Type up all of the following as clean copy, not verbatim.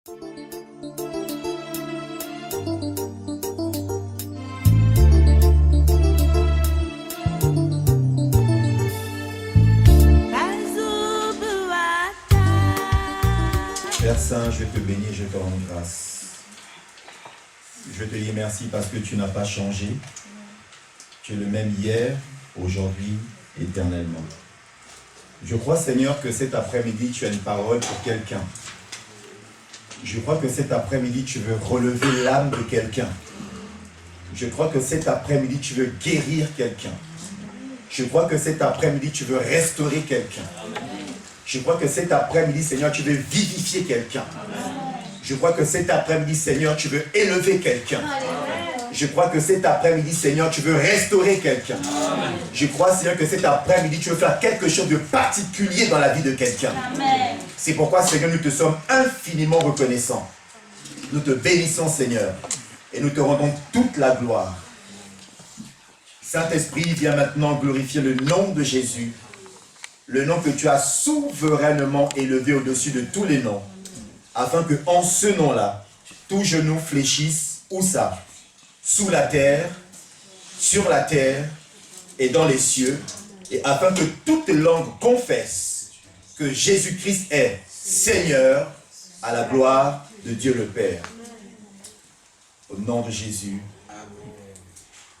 Père Saint, je te bénis, je te rends grâce. Je te dis merci parce que tu n'as pas changé. Tu es le même hier, aujourd'hui, éternellement. Je crois, Seigneur, que cet après-midi, tu as une parole pour quelqu'un. Je crois que cet après-midi, tu veux relever l'âme de quelqu'un. Je crois que cet après-midi, tu veux guérir quelqu'un. Je crois que cet après-midi, tu veux restaurer quelqu'un. Je crois que cet après-midi, Seigneur, tu veux vivifier quelqu'un. Je crois que cet après-midi, Seigneur, tu veux élever quelqu'un. Je crois que cet après-midi, Seigneur, tu veux restaurer quelqu'un. Je crois, Seigneur, que cet après-midi, tu veux faire quelque chose de particulier dans la vie de quelqu'un. C'est pourquoi, Seigneur, nous te sommes infiniment reconnaissants. Nous te bénissons, Seigneur, et nous te rendons toute la gloire. Saint-Esprit, viens maintenant glorifier le nom de Jésus, le nom que tu as souverainement élevé au-dessus de tous les noms, afin que en ce nom-là, tout genou fléchisse, où ça? Sous la terre, sur la terre et dans les cieux, et afin que toute langue confesse que Jésus-Christ est Seigneur, à la gloire de Dieu le Père. Au nom de Jésus.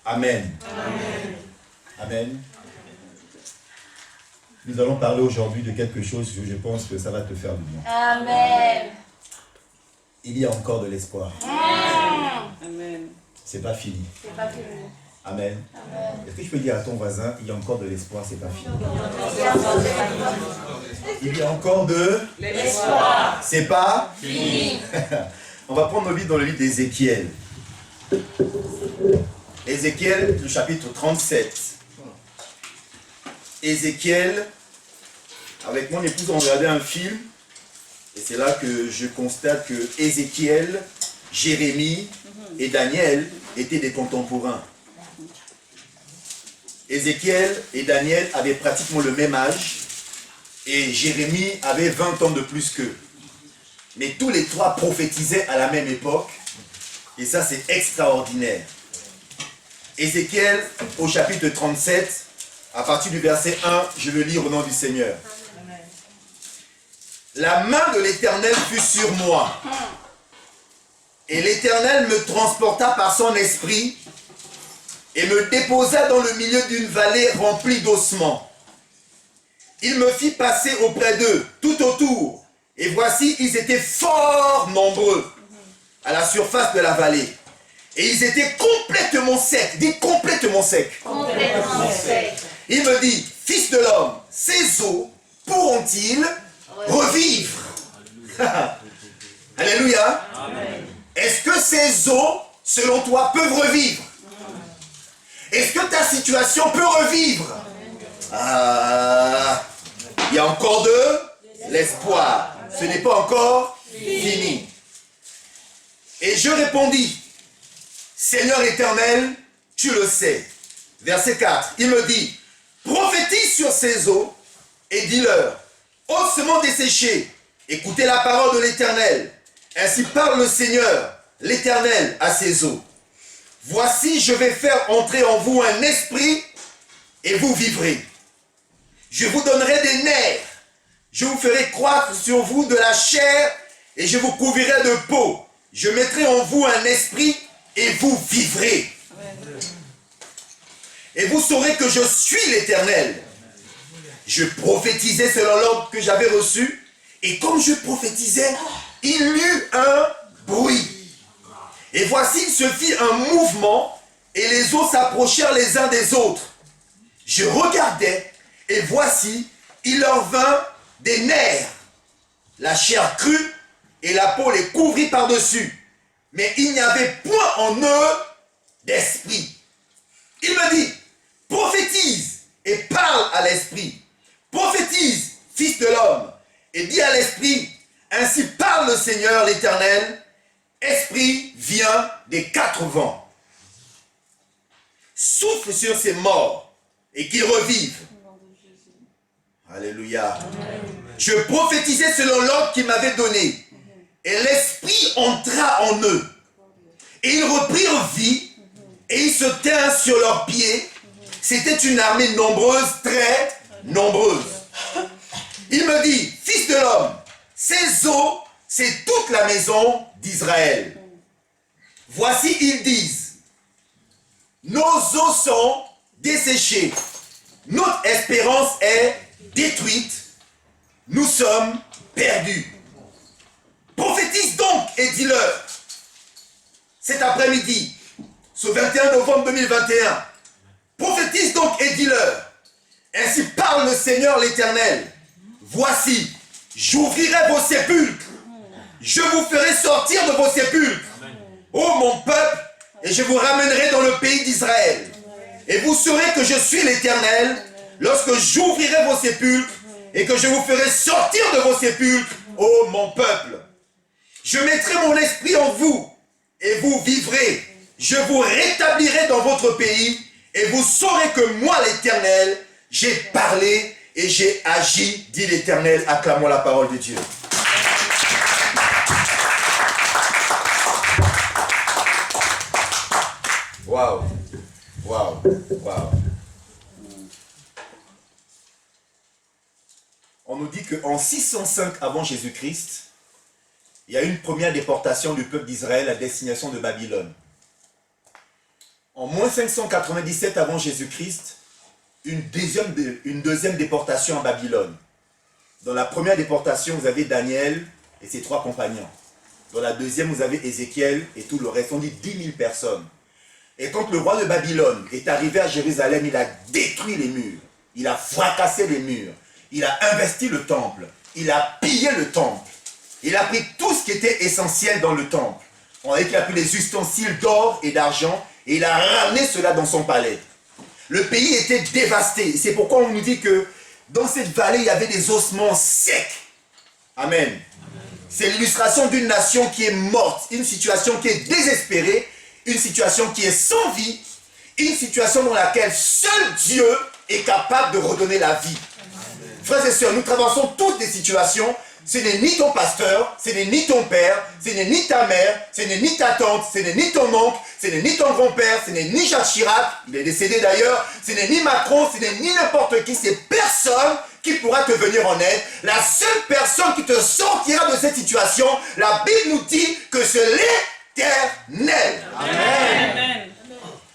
Amen. Amen. Amen. Nous allons parler aujourd'hui de quelque chose que je pense que ça va te faire du bien. Amen. Il y a encore de l'espoir. Amen. C'est pas fini. C'est pas fini. Amen. Amen. Est-ce que je peux dire à ton voisin, il y a encore de l'espoir, c'est pas fini. Il y a encore de l'espoir. C'est pas Fini. On va prendre nos livres dans le livre d'Ézéchiel. Ézéchiel, le chapitre 37. Ézéchiel, avec mon épouse, on regardait un film. Et c'est là que je constate que Ézéchiel, Jérémie et Daniel étaient des contemporains. Ézéchiel et Daniel avaient pratiquement le même âge. Et Jérémie avait 20 ans de plus qu'eux. Mais tous les trois prophétisaient à la même époque. Et ça, c'est extraordinaire. Ézéchiel, au chapitre 37, à partir du verset 1, je le lis au nom du Seigneur. La main de l'Éternel fut sur moi. Et l'Éternel me transporta par son esprit et me déposa dans le milieu d'une vallée remplie d'ossements. Il me fit passer auprès d'eux, tout autour. Et voici, ils étaient fort nombreux à la surface de la vallée. Et ils étaient complètement secs. Dis complètement secs. Complètement sec. Il me dit, fils de l'homme, ces os pourront-ils revivre? Alléluia. Est-ce que ces os, selon toi, peuvent revivre? Est-ce que ta situation peut revivre? Il y a encore de l'espoir. Ce n'est pas encore fini. Et je répondis, Seigneur éternel, tu le sais. Verset 4, il me dit, prophétise sur ces eaux et dis-leur, ossements desséchés, écoutez la parole de l'Éternel. Ainsi parle le Seigneur, l'Éternel, à ces eaux. Voici, je vais faire entrer en vous un esprit et vous vivrez. Je vous donnerai des nerfs. Je vous ferai croître sur vous de la chair et je vous couvrirai de peau. Je mettrai en vous un esprit et vous vivrez. Et vous saurez que je suis l'Éternel. Je prophétisais selon l'ordre que j'avais reçu. Et comme je prophétisais, il y eut un bruit. Et voici, il se fit un mouvement et les eaux s'approchèrent les uns des autres. Je regardais et voici, il leur vint des nerfs. La chair crue et la peau les couvrit par-dessus. Mais il n'y avait point en eux d'esprit. Il me dit, prophétise et parle à l'esprit. Prophétise, fils de l'homme, et dis à l'esprit, ainsi parle le Seigneur l'Éternel, esprit vient des quatre vents. Souffle sur ces morts et qu'ils revivent. Alléluia. Je prophétisais selon l'ordre qu'il m'avait donné. Et l'esprit entra en eux. Et ils reprirent vie, et ils se tinrent sur leurs pieds. C'était une armée nombreuse, très nombreuse. Il me dit, fils de l'homme, ces eaux, c'est toute la maison d'Israël. Voici, ils disent, nos eaux sont desséchées. Notre espérance est détruite. Nous sommes perdus. Prophétise donc et dis-leur, cet après-midi, ce 21 novembre 2021, prophétise donc et dis-leur, ainsi parle le Seigneur l'Éternel. Voici, j'ouvrirai vos sépulcres. Je vous ferai sortir de vos sépulcres, ô mon peuple, et je vous ramènerai dans le pays d'Israël. Et vous saurez que je suis l'Éternel, lorsque j'ouvrirai vos sépulcres, et que je vous ferai sortir de vos sépulcres, ô mon peuple. Je mettrai mon esprit en vous, et vous vivrez. Je vous rétablirai dans votre pays, et vous saurez que moi, l'Éternel, j'ai parlé et j'ai agi, dit l'Éternel. Acclamons la parole de Dieu. Waouh, waouh, waouh. On nous dit qu'en 605 avant Jésus-Christ, il y a eu une première déportation du peuple d'Israël à destination de Babylone. En moins 597 avant Jésus-Christ, une deuxième déportation à Babylone. Dans la première déportation, vous avez Daniel et ses 3 compagnons. Dans la deuxième, vous avez Ézéchiel et tout le reste. On dit 10 000 personnes. Et quand le roi de Babylone est arrivé à Jérusalem, il a détruit les murs. Il a fracassé les murs. Il a investi le temple. Il a pillé le temple. Il a pris tout ce qui était essentiel dans le temple. On a dit qu'il a pris les ustensiles d'or et d'argent et il a ramené cela dans son palais. Le pays était dévasté. C'est pourquoi on nous dit que dans cette vallée, il y avait des ossements secs. Amen. C'est l'illustration d'une nation qui est morte, une situation qui est désespérée, une situation qui est sans vie, une situation dans laquelle seul Dieu est capable de redonner la vie. Frères et sœurs, nous traversons toutes des situations. Ce n'est ni ton pasteur, ce n'est ni ton père, ce n'est ni ta mère, ce n'est ni ta tante, ce n'est ni ton oncle, ce n'est ni ton grand-père, ce n'est ni Jacques Chirac, il est décédé d'ailleurs, ce n'est ni Macron, ce n'est ni n'importe qui, c'est personne qui pourra te venir en aide. La seule personne qui te sortira de cette situation, la Bible nous dit que c'est l'Éternel. Amen.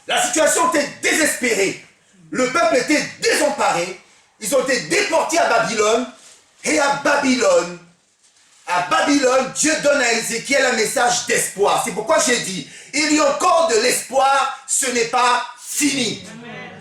La situation était désespérée. Le peuple était désemparé. Ils ont été déportés à Babylone. Et à Babylone, Dieu donne à Ézéchiel un message d'espoir. C'est pourquoi j'ai dit, il y a encore de l'espoir, ce n'est pas fini. Amen.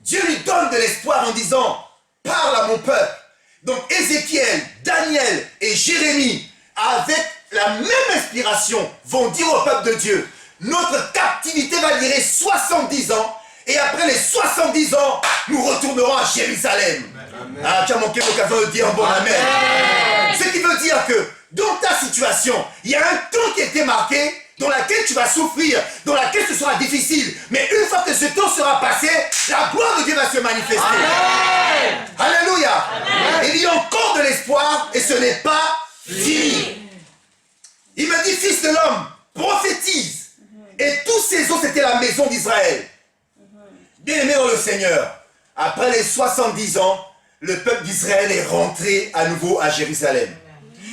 Dieu lui donne de l'espoir en disant, parle à mon peuple. Donc Ézéchiel, Daniel et Jérémie, avec la même inspiration, vont dire au peuple de Dieu, notre captivité va durer 70 ans, et après les 70 ans, nous retournerons à Jérusalem. Amen. Ah, tu as manqué l'occasion de dire un bon amen. Amen. Ce qui veut dire que dans ta situation, il y a un temps qui a été marqué, dans laquelle tu vas souffrir, dans laquelle ce sera difficile. Mais une fois que ce temps sera passé, la gloire de Dieu va se manifester. Amen. Alléluia. Amen. Il y a encore de l'espoir et ce n'est pas fini. Il me dit, fils de l'homme, prophétise. Et tous ces eaux, c'était la maison d'Israël. Bien-aimé dans le Seigneur, après les 70 ans, le peuple d'Israël est rentré à nouveau à Jérusalem.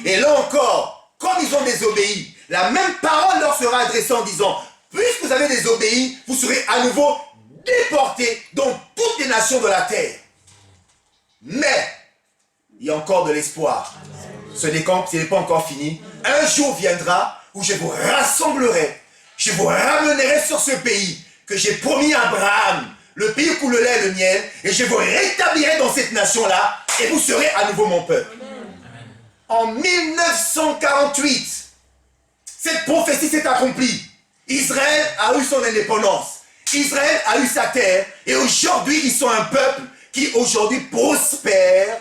Et là encore, comme ils ont désobéi, la même parole leur sera adressée en disant, puisque vous avez désobéi, vous serez à nouveau déportés dans toutes les nations de la terre. Mais, il y a encore de l'espoir. Ce n'est pas encore fini. Un jour viendra où je vous rassemblerai, je vous ramènerai sur ce pays que j'ai promis à Abraham, le pays où coule le lait et le miel, et je vous rétablirai dans cette nation-là, et vous serez à nouveau mon peuple. Amen. En 1948, cette prophétie s'est accomplie. Israël a eu son indépendance. Israël a eu sa terre, et aujourd'hui, ils sont un peuple qui aujourd'hui prospère,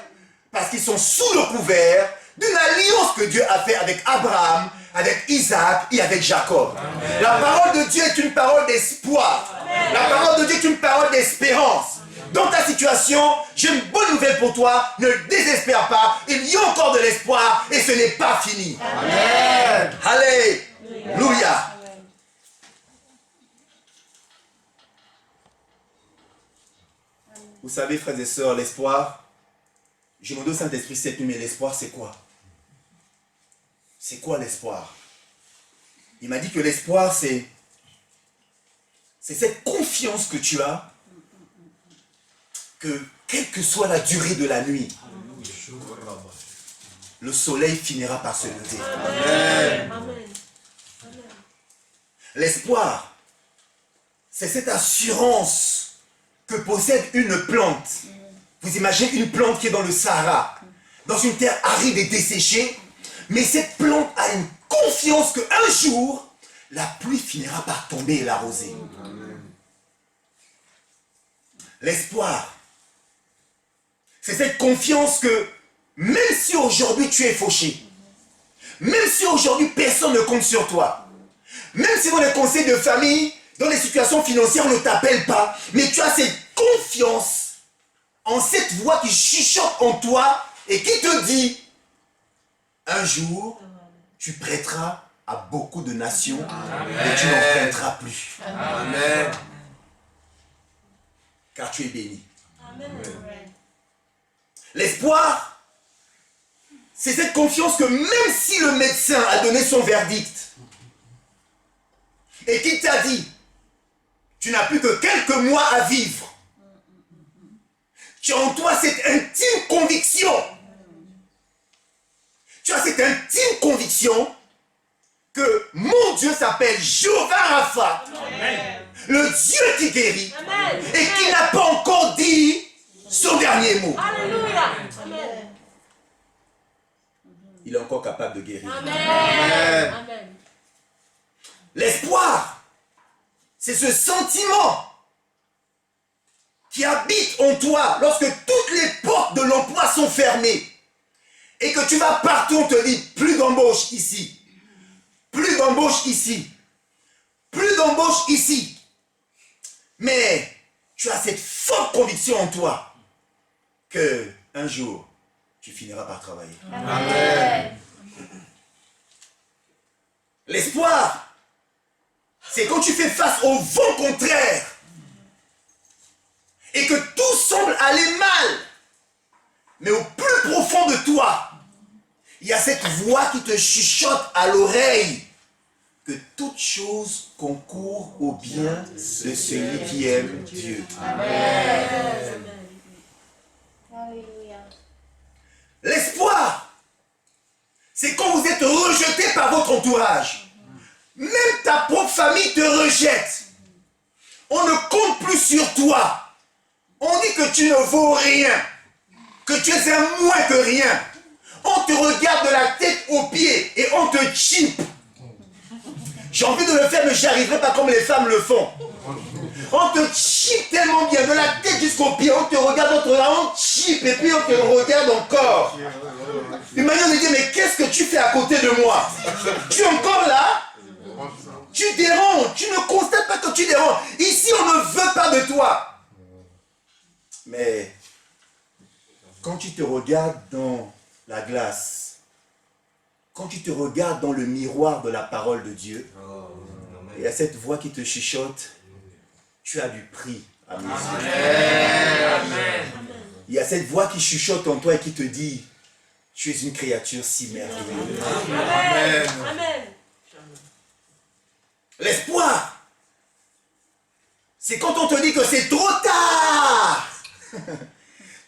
parce qu'ils sont sous le couvert d'une alliance que Dieu a faite avec Abraham, avec Isaac et avec Jacob. Amen. La parole de Dieu est une parole d'espoir. La parole de Dieu est une parole d'espérance. Dans ta situation, j'ai une bonne nouvelle pour toi. Ne désespère pas. Il y a encore de l'espoir et ce n'est pas fini. Amen. Allez, Vous savez, frères et sœurs, l'espoir, je me demande au Saint-Esprit cette nuit, mais l'espoir, c'est quoi? C'est quoi l'espoir? Il m'a dit que l'espoir, c'est cette confiance que tu as, que quelle que soit la durée de la nuit, le soleil finira par se lever. Amen. L'espoir, c'est cette assurance que possède une plante. Vous imaginez une plante qui est dans le Sahara, dans une terre aride et desséchée, mais cette plante a une confiance qu'un jour, la pluie finira par tomber et l'arroser. L'espoir, c'est cette confiance que même si aujourd'hui tu es fauché, même si aujourd'hui personne ne compte sur toi, même si dans les conseils de famille, dans les situations financières, on ne t'appelle pas, mais tu as cette confiance en cette voix qui chuchote en toi et qui te dit, un jour, tu prêteras à beaucoup de nations et tu n'en prêteras plus. Amen. Car tu es béni. Amen. L'espoir, c'est cette confiance que même si le médecin a donné son verdict et qu'il t'a dit, tu n'as plus que quelques mois à vivre, tu as en toi cette intime conviction. Tu as cette intime conviction que mon Dieu s'appelle Jéhovah Rapha, le Dieu qui guérit, Amen. et qui n'a pas encore dit son dernier mot. Alléluia. Amen. Il est encore capable de guérir. Amen. Amen. L'espoir, c'est ce sentiment qui habite en toi lorsque toutes les portes de l'emploi sont fermées et que tu vas partout, on te dit plus d'embauche ici, plus d'embauche ici, plus d'embauche ici. Mais tu as cette forte conviction en toi que un jour, tu finiras par travailler. Amen. L'espoir, c'est quand tu fais face au vent contraire et que tout semble aller mal. Mais au plus profond de toi, il y a cette voix qui te chuchote à l'oreille que toute chose concourt au bien de celui qui aime Dieu. Amen. Alléluia. L'espoir, c'est quand vous êtes rejeté par votre entourage. Même ta propre famille te rejette. On ne compte plus sur toi. On dit que tu ne vaux rien, que tu es un moins que rien. On te regarde de la tête aux pieds et on te chipe. J'ai envie de le faire, mais j'y arriverai pas comme les femmes le font. On te chipe tellement bien, de la tête jusqu'aux pieds. On te regarde, on te chipe et puis on te regarde encore. Une manière de dire, mais qu'est-ce que tu fais à côté de moi? Tu es encore là? Tu déranges, tu ne constates pas que tu déranges. Ici, on ne veut pas de toi. Mais quand tu te regardes dans la glace, quand tu te regardes dans le miroir de la parole de Dieu, il y a cette voix qui te chuchote, tu as du prix à mes yeux. Il y a cette voix qui chuchote en toi et qui te dit, tu es une créature si merveilleuse. Amen. Amen. L'espoir, c'est quand on te dit que c'est trop tard.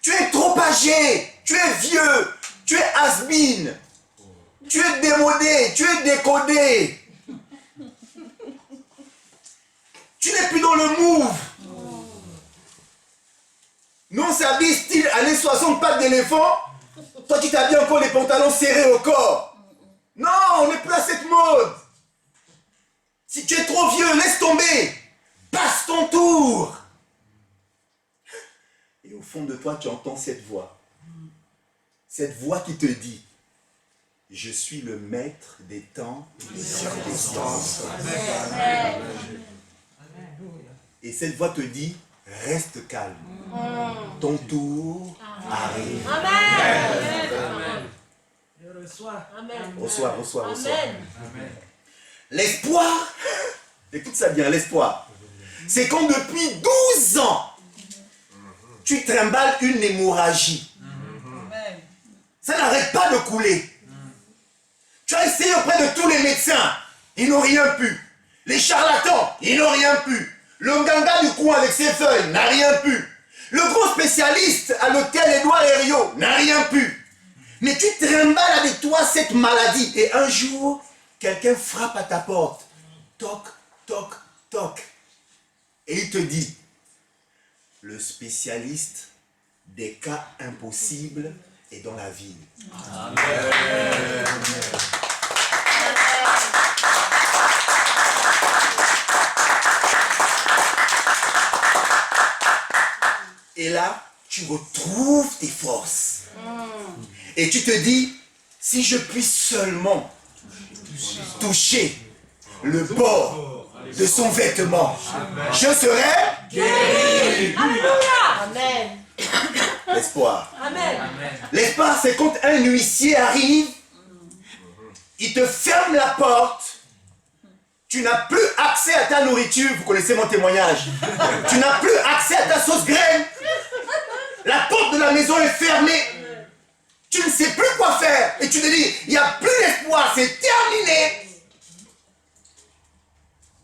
Tu es trop âgé, tu es vieux, tu es has-been, tu es démodé, tu es décodé. Tu n'es plus dans le move. Nous on s'habille style années 60, pattes d'éléphant. Toi tu t'habilles encore les pantalons serrés au corps. Non, on n'est plus à cette mode. Si tu es trop vieux, laisse tomber. Passe ton tour. Et au fond de toi, tu entends cette voix. Cette voix qui te dit, je suis le maître des temps et des circonstances. Et cette voix te dit, reste calme. Ton tour arrive. Amen. Je reçois. Amen. Reçois. Amen. L'espoir, écoute ça bien, l'espoir, c'est quand depuis 12 ans, tu trimbales une hémorragie. Ça n'arrête pas de couler. Tu as essayé auprès de tous les médecins, ils n'ont rien pu. Les charlatans, ils n'ont rien pu. Le nganga du coin avec ses feuilles n'a rien pu. Le gros spécialiste à l'hôtel Édouard Herriot n'a rien pu. Mais tu trimbales avec toi cette maladie. Et un jour, quelqu'un frappe à ta porte. Toc, toc, toc. Et il te dit, le spécialiste des cas impossibles est dans la ville. Amen. Et là, tu retrouves tes forces. Et tu te dis, si je puis seulement toucher le bord de son vêtement, je serai guéri. Alléluia. Amen. L'espoir. Amen. L'espoir, c'est quand un huissier arrive, il te ferme la porte, tu n'as plus accès à ta nourriture, vous connaissez mon témoignage, tu n'as plus accès à ta sauce graine, la porte de la maison est fermée, tu ne sais plus quoi faire, et tu te dis, il n'y a plus d'espoir, c'est terminé.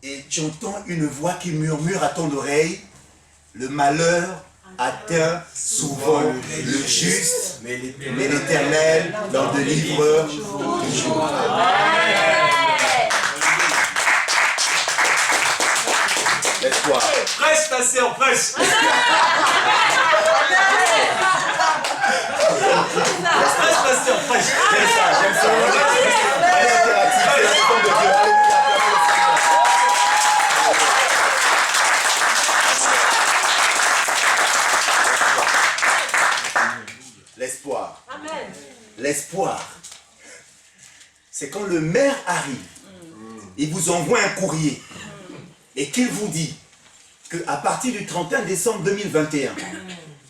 Et tu entends une voix qui murmure à ton oreille, le malheur atteint souvent le juste, mais l'Éternel l'en délivre toujours. L'espoir. Prêche, ta sœur, prêche. Prêche, ta sœur, prêche. J'aime ça, j'aime ça. Allez, interactif, c'est le temps de Dieu. L'espoir. Amen. L'espoir, c'est quand le maire arrive, il vous envoie un courrier et qu'il vous dit qu'à partir du 31 décembre 2021,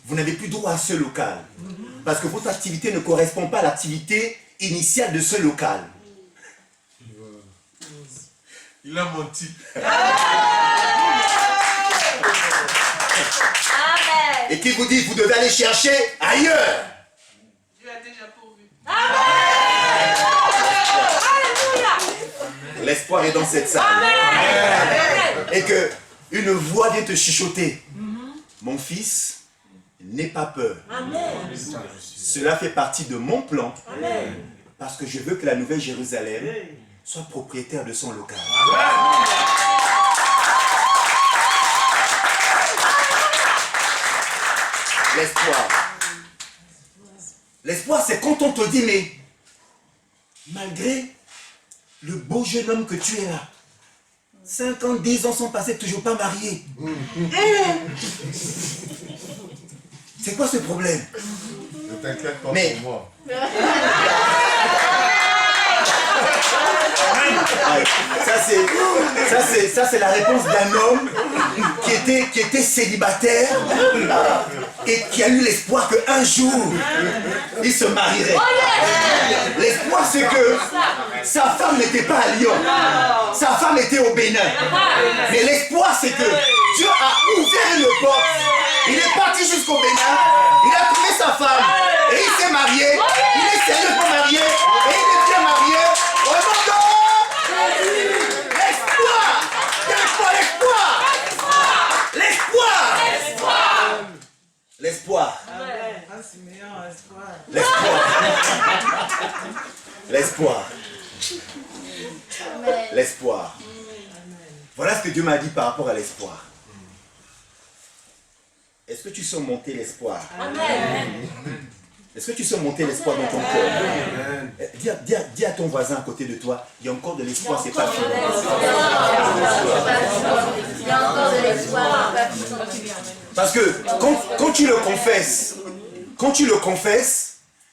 vous n'avez plus droit à ce local parce que votre activité ne correspond pas à l'activité initiale de ce local. Il a menti. Et qu'il vous dit, vous devez aller chercher ailleurs. Dieu a déjà pourvu. L'espoir est dans cette salle. Amen. Et que une voix vient te chuchoter. Mon fils, n'aie pas peur. Amen. Cela fait partie de mon plan. Amen. Parce que je veux que la Nouvelle Jérusalem soit propriétaire de son local. L'espoir. L'espoir, c'est quand on te dit, mais malgré le beau jeune homme que tu es là, 5 ans, 10 ans sont passés, toujours pas marié. C'est quoi ce problème? Ne t'inquiète pas Mais- pour moi. Ça c'est la réponse d'un homme qui était célibataire et qui a eu l'espoir qu'un jour il se marierait. L'espoir c'est que sa femme n'était pas à Lyon, sa femme était au Bénin. Mais l'espoir c'est que Dieu a ouvert une porte. Il est parti jusqu'au Bénin, il a trouvé sa femme et il s'est marié. Il est sérieusement marié et il est bien marié. Au nom de l'espoir! L'espoir! L'espoir! L'espoir! Voilà ce que Dieu m'a dit par rapport à l'espoir. Est-ce que tu sens monter l'espoir? Amen. Est-ce que tu sens monter l'espoir dans ton cœur? Dis à ton voisin à côté de toi, il y a encore de l'espoir, c'est pas fini. Il y a encore de l'espoir. Parce que quand tu le confesses,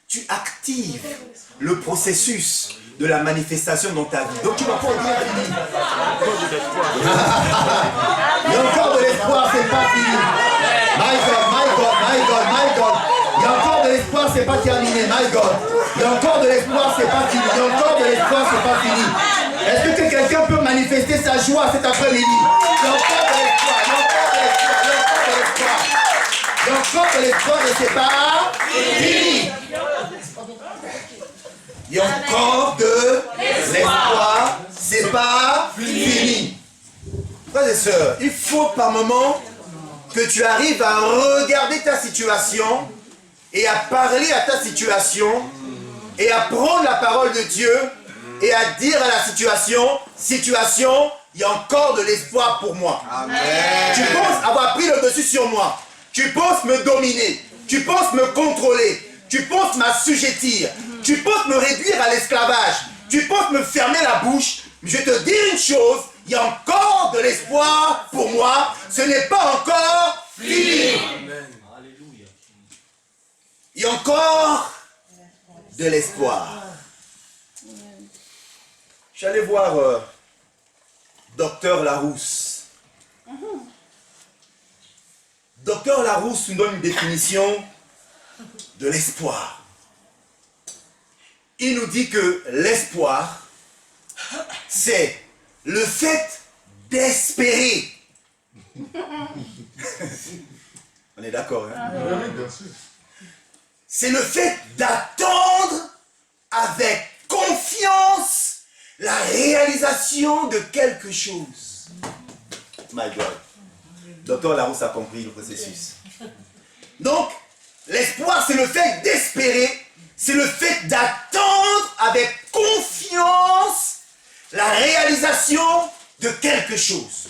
tu actives le processus de la manifestation dans ta vie. Donc tu vas pas dire fini. Il y a encore de l'espoir, c'est pas fini. My God, my God, my God, my God. Il y a encore de l'espoir, c'est pas terminé. My God. Il y a encore de l'espoir, c'est pas fini. Il y a encore de l'espoir, c'est pas fini. Est-ce que quelqu'un peut manifester sa joie cet après-midi? Il y a encore de l'espoir, il y a encore de l'espoir, il y a encore de l'espoir. Il y a encore de l'espoir et c'est pas fini. Il y a encore de l'espoir, c'est pas fini. Frères et sœurs, il faut par moment que tu arrives à regarder ta situation et à parler à ta situation et à prendre la parole de Dieu et à dire à la situation, il y a encore de l'espoir pour moi. Amen. Tu penses avoir pris le dessus sur moi. Tu penses me dominer. Tu penses me contrôler. Tu penses m'assujettir. Tu penses me réduire à l'esclavage. Tu penses me fermer la bouche. Je te dis une chose, il y a encore de l'espoir pour moi. Ce n'est pas encore fini. Amen. Il y a encore de l'espoir. J'allais voir Docteur Larousse. Docteur Larousse nous donne une définition de l'espoir. Il nous dit que l'espoir, c'est le fait d'espérer. On est d'accord, hein? Oui, bien sûr. C'est le fait d'attendre avec confiance la réalisation de quelque chose. My God. Docteur Larousse a compris le processus. Donc, l'espoir, c'est le fait d'espérer, c'est le fait d'attendre avec confiance la réalisation de quelque chose.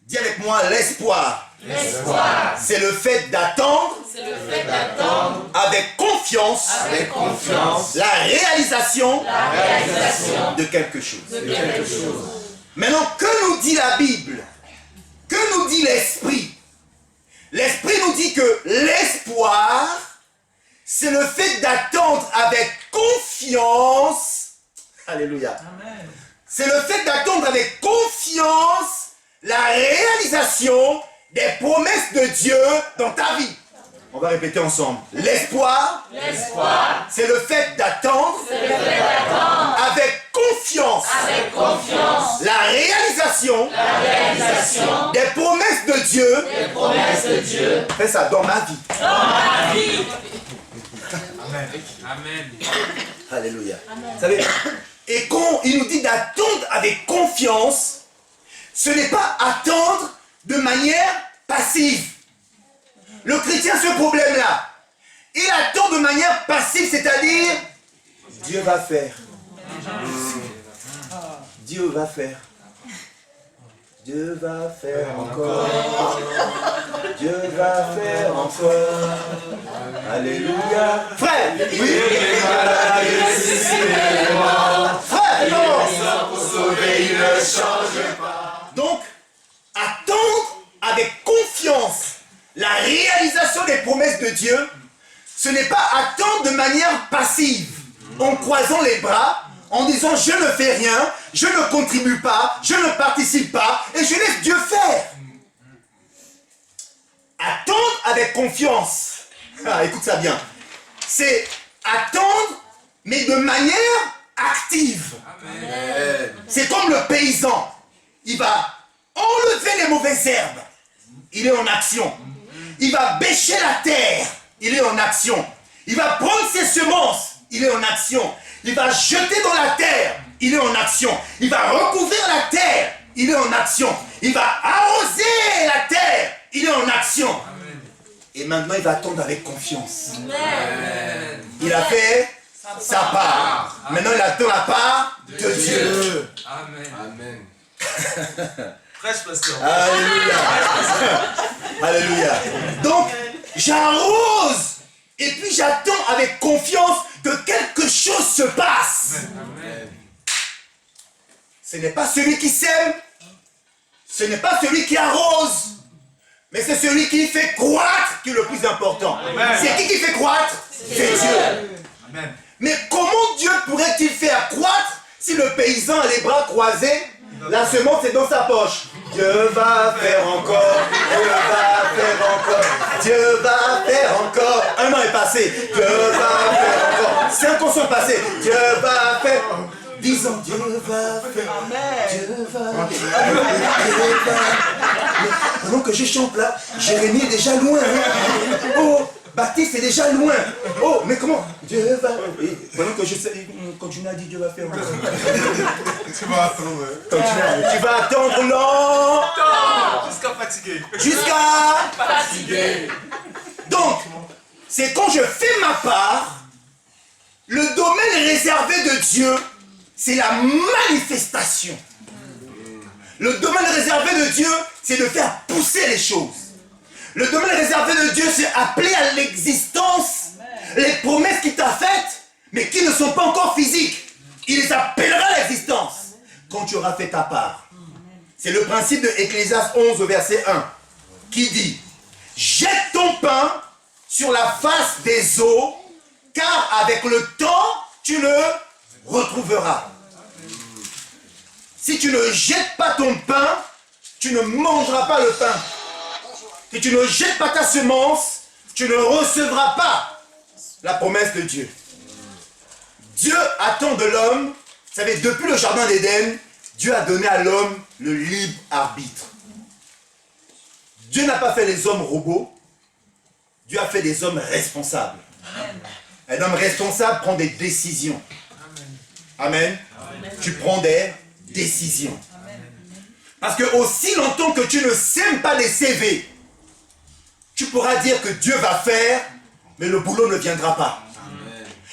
Dis avec moi, l'espoir. L'espoir. C'est le fait d'attendre. C'est le fait d'attendre. Avec confiance. Avec confiance. La réalisation. La réalisation. De quelque chose. De quelque chose. Maintenant, que nous dit la Bible? Que nous dit l'Esprit? L'Esprit nous dit que l'espoir, c'est le fait d'attendre avec confiance. Alléluia. Amen. C'est le fait d'attendre avec confiance la réalisation des promesses de Dieu dans ta vie. On va répéter ensemble. L'espoir, c'est le fait d'attendre avec confiance, la réalisation des promesses de Dieu. Fais ça dans ma vie. Amen. Amen. Alléluia. Vous savez, et quand il nous dit d'attendre avec confiance, ce n'est pas attendre de manière passive. Le chrétien a ce problème-là. Il attend de manière passive, c'est-à-dire Dieu va faire. Dieu va faire. Dieu va faire encore. Dieu va faire encore. Alléluia. Frère, oui. Frère, non. Pour sauver, il ne change pas. Donc, attendre avec confiance la réalisation des promesses de Dieu, ce n'est pas attendre de manière passive, en croisant les bras, en disant je ne fais rien, je ne contribue pas, je ne participe pas, et je laisse Dieu faire. Attendre avec confiance, écoute ça bien, c'est attendre, mais de manière active. Amen. C'est comme le paysan, il va enlever les mauvaises herbes, il est en action. Il va bêcher la terre, il est en action. Il va prendre ses semences, il est en action. Il va jeter dans la terre, il est en action. Il va recouvrir la terre, il est en action. Il va arroser la terre, il est en action. Amen. Et maintenant, il va attendre avec confiance. Amen. Il a fait sa part. Amen. Maintenant, il attend la part de Dieu. Amen. Amen. Prêche, pasteur. Alléluia. Alléluia. Donc, j'arrose et puis j'attends avec confiance que quelque chose se passe. Amen. Ce n'est pas celui qui sème, ce n'est pas celui qui arrose, mais c'est celui qui fait croître qui est le plus important. C'est qui fait croître? C'est Dieu. Amen. Mais comment Dieu pourrait-il faire croître si le paysan a les bras croisés? La semence est dans sa poche. Dieu va faire encore. Dieu va faire encore. Dieu va faire encore. Un an est passé. Dieu va faire encore. 5 ans sont passés. Dieu va faire. 10 ans. Dieu va faire. Dieu va faire. pendant que je chante là, Jérémie est déjà loin. Hein. Oh, Baptiste est déjà loin. Oh, mais comment Dieu va... Et pendant que je sais, continue à dire Dieu va faire. Tu vas attendre. Tu vas attendre, non. Jusqu'à fatiguer. Jusqu'à fatiguer. Donc, c'est quand je fais ma part, le domaine réservé de Dieu, c'est la manifestation. Le domaine réservé de Dieu, c'est de faire pousser les choses. Le domaine réservé de Dieu, c'est appeler à l'existence les promesses qu'il t'a faites, mais qui ne sont pas encore physiques. Il les appellera à l'existence quand tu auras fait ta part. C'est le principe de Ecclésiaste 11 au verset 1 qui dit « Jette ton pain sur la face des eaux, car avec le temps, tu le retrouveras. » Si tu ne jettes pas ton pain, tu ne mangeras pas le pain. Si tu ne jettes pas ta semence, tu ne recevras pas la promesse de Dieu. Dieu attend de l'homme, vous savez, depuis le jardin d'Éden, Dieu a donné à l'homme le libre arbitre. Dieu n'a pas fait les hommes robots, Dieu a fait des hommes responsables. Un homme responsable prend des décisions. Amen. Tu prends des décisions. Parce que aussi longtemps que tu ne sèmes pas les CV, tu pourras dire que Dieu va faire, mais le boulot ne viendra pas.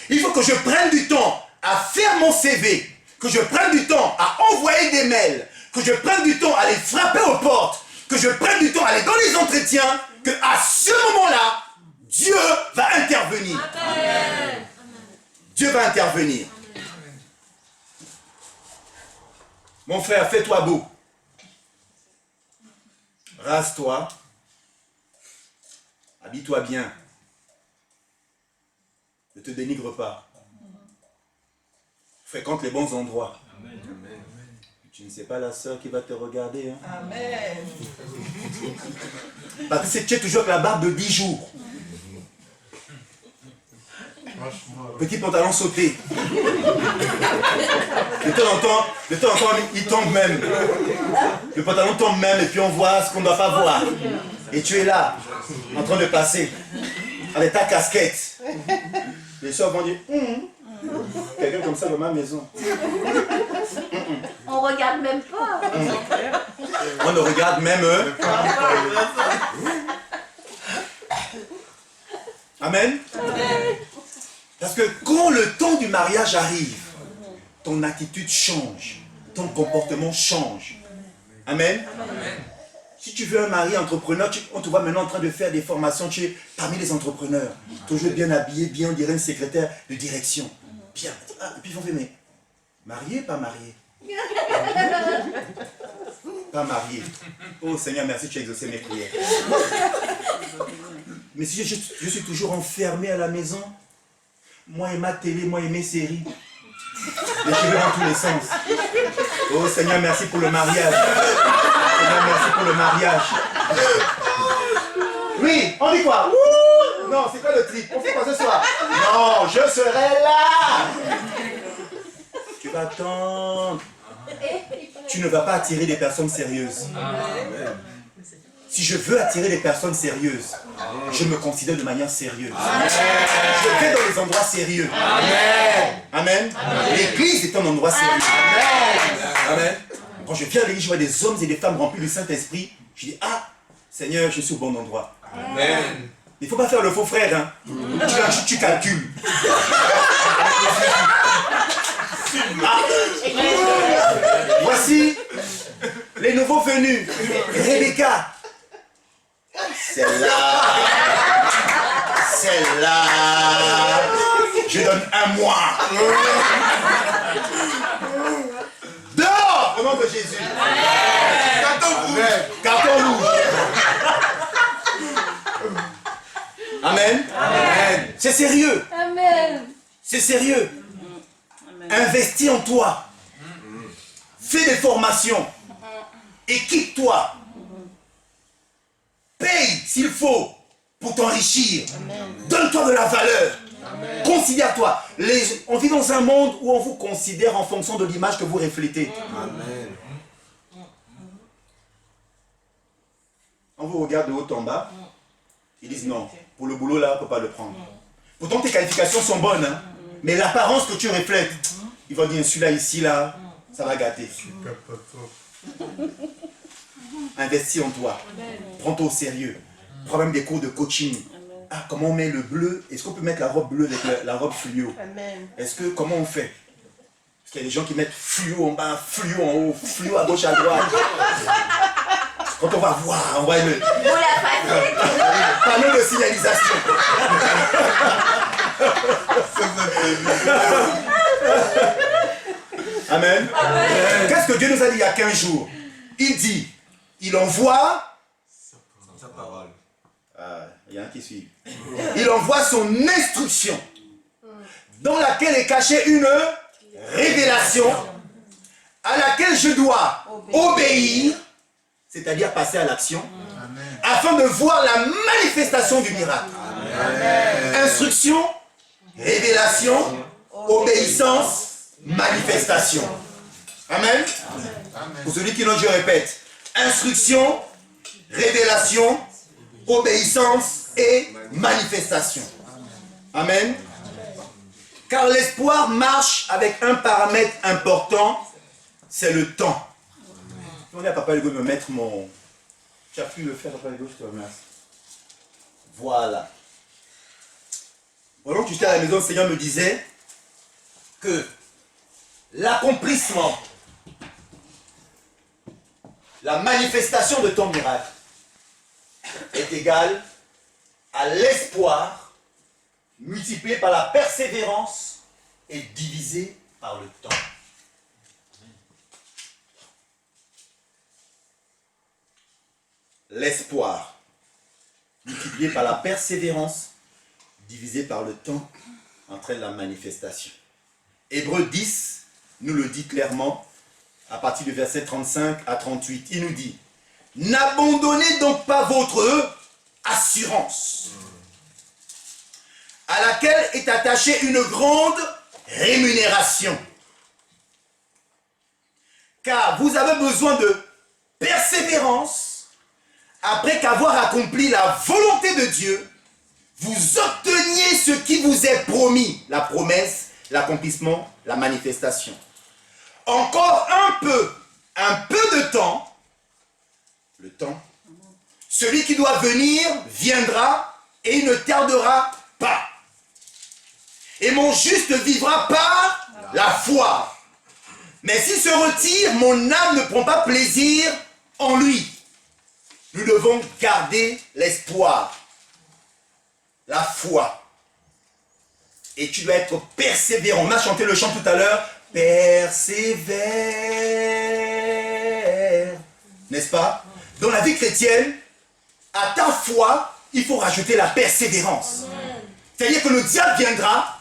Il faut que je prenne du temps à faire mon CV, que je prenne du temps à envoyer des mails, que je prenne du temps à aller frapper aux portes, que je prenne du temps à aller dans les entretiens, que à ce moment-là, Dieu va intervenir. Amen. Dieu va intervenir. Mon frère, fais-toi beau. Rase-toi. Habille-toi bien. Ne te dénigre pas. Fréquente les bons endroits. Amen. Tu ne sais pas la sœur qui va te regarder. Hein? Amen. Parce que tu es toujours avec la barbe de 10 jours. Petit pantalon sauté. De temps en temps, il tombe même. Le pantalon tombe même et puis on voit ce qu'on ne doit pas voir. Et tu es là, en train de passer, avec ta casquette. Les soeurs vont dire, quelqu'un comme ça dans ma maison. On regarde même pas. On ne regarde même Amen. Parce que quand le temps du mariage arrive, ton attitude change, ton comportement change. Amen. Si tu veux un mari entrepreneur, on te voit maintenant en train de faire des formations, tu es parmi les entrepreneurs, toujours bien habillé, bien, on dirait une secrétaire de direction. Bien. Ah, et puis ils vont dire, mais marié, pas marié? Pas marié. Oh Seigneur, merci, tu as exaucé mes prières. Mais si je suis toujours enfermé à la maison, moi et ma télé, moi et mes séries, les cheveux dans tous les sens. Oh Seigneur, merci pour le mariage. Seigneur, merci pour le mariage. Oui, on dit quoi? Non, c'est quoi le trip? On fait quoi ce soir? Non, je serai là. Tu vas attendre. Tu ne vas pas attirer des personnes sérieuses. Amen. Si je veux attirer des personnes sérieuses, je me considère de manière sérieuse. Amen. Je vais dans les endroits sérieux. Amen. Amen. L'église est un endroit sérieux. Amen. Amen. Quand je viens à l'église, je vois des hommes et des femmes remplis du Saint-Esprit. Je dis, ah, Seigneur, je suis au bon endroit. Amen. Il ne faut pas faire le faux frère. Hein. Tu calcules. Ah. Voici les nouveaux venus. Rebecca. Celle-là. Celle-là. Je donne un mois. Dehors, au nom de Jésus. Carton rouge. Amen. Amen. C'est sérieux. Amen. C'est sérieux. Investis en toi. Fais des formations. Équipe-toi. Paye s'il faut pour t'enrichir. Donne-toi de la valeur. Considère-toi. On vit dans un monde où on vous considère en fonction de l'image que vous reflétez. Amen. On vous regarde de haut en bas. Ils disent non, pour le boulot là, on ne peut pas le prendre. Pourtant tes qualifications sont bonnes, hein, mais l'apparence que tu reflètes, ils vont dire celui-là ici, là, ça va gâter. Investis en toi. Prends-toi au sérieux. Prends même des cours de coaching. Ah, comment on met le bleu? Est-ce qu'on peut mettre la robe bleue avec la robe fluo? Est-ce que, comment on fait? Parce qu'il y a des gens qui mettent fluo en bas, fluo en haut, fluo à gauche, à droite. Quand on va voir, on va le... panneau de signalisation. Amen. Qu'est-ce que Dieu nous a dit il y a 15 jours? Il dit, il envoie... Sa parole. Ah, il y a un qui suit. Il envoie son instruction dans laquelle est cachée une révélation à laquelle je dois obéir, c'est-à-dire passer à l'action, afin de voir la manifestation du miracle. Amen. Instruction, révélation, obéissance, manifestation. Amen. Pour celui qui note, je répète. Instruction, révélation, obéissance et manifestation. Amen. Car l'espoir marche avec un paramètre important, c'est le temps. On dit à Papa Hugo de me mettre mon... Tu as pu le faire, Papa Hugo, je te remercie. Voilà. Pendant que j'étais à la maison, le Seigneur me disait que l'accomplissement, la manifestation de ton miracle est égale à l'espoir multiplié par la persévérance et divisé par le temps. L'espoir multiplié par la persévérance divisé par le temps entraîne la manifestation. Hébreux 10 nous le dit clairement à partir du verset 35 à 38. Il nous dit: n'abandonnez donc pas votre assurance, à laquelle est attachée une grande rémunération. Car vous avez besoin de persévérance après qu'avoir accompli la volonté de Dieu, vous obteniez ce qui vous est promis, la promesse, l'accomplissement, la manifestation. Encore un peu de temps, le temps, celui qui doit venir viendra et il ne tardera pas. Et mon juste vivra par la foi. Mais s'il se retire, mon âme ne prend pas plaisir en lui. Nous devons garder l'espoir, la foi. Et tu dois être persévérant. On a chanté le chant tout à l'heure. Persévère. N'est-ce pas? Dans la vie chrétienne, à ta foi, il faut rajouter la persévérance. C'est-à-dire que le diable viendra,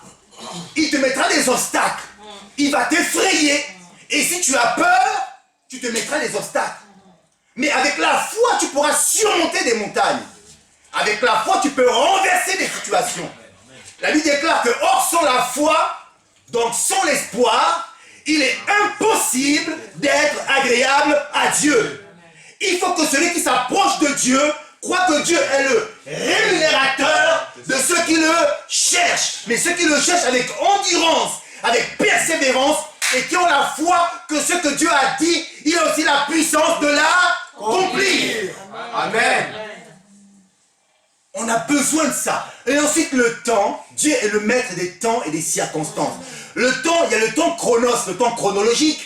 il te mettra des obstacles. Il va t'effrayer. Et si tu as peur, tu te mettras des obstacles. Mais avec la foi, tu pourras surmonter des montagnes. Avec la foi, tu peux renverser des situations. La Bible déclare que hors sans la foi, donc sans l'espoir, il est impossible d'être agréable à Dieu. Il faut que celui qui s'approche de Dieu croit que Dieu est le rémunérateur de ceux qui le cherchent. Mais ceux qui le cherchent avec endurance, avec persévérance, et qui ont la foi que ce que Dieu a dit, il a aussi la puissance de l'accomplir. Amen. On a besoin de ça. Et ensuite le temps, Dieu est le maître des temps et des circonstances. Le temps, il y a le temps chronos, le temps chronologique,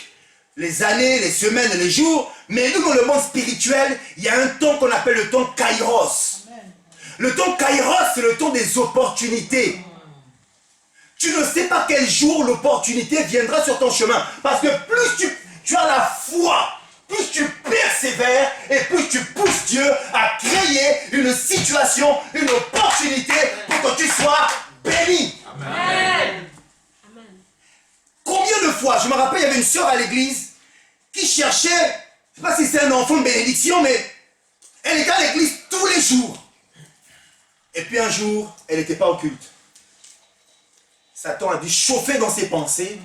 les années, les semaines, les jours. Mais nous, dans le monde spirituel, il y a un temps qu'on appelle le temps kairos. Le temps kairos, c'est le temps des opportunités. Tu ne sais pas quel jour l'opportunité viendra sur ton chemin. Parce que plus tu as la foi, plus tu persévères et plus tu pousses Dieu à créer une situation, une opportunité pour que tu sois béni. Amen. Combien de fois, je me rappelle, il y avait une sœur à l'église qui cherchait, je ne sais pas si c'est un enfant de bénédiction, mais elle était à l'église tous les jours. Et puis un jour, elle n'était pas au culte. Satan a dû chauffer dans ses pensées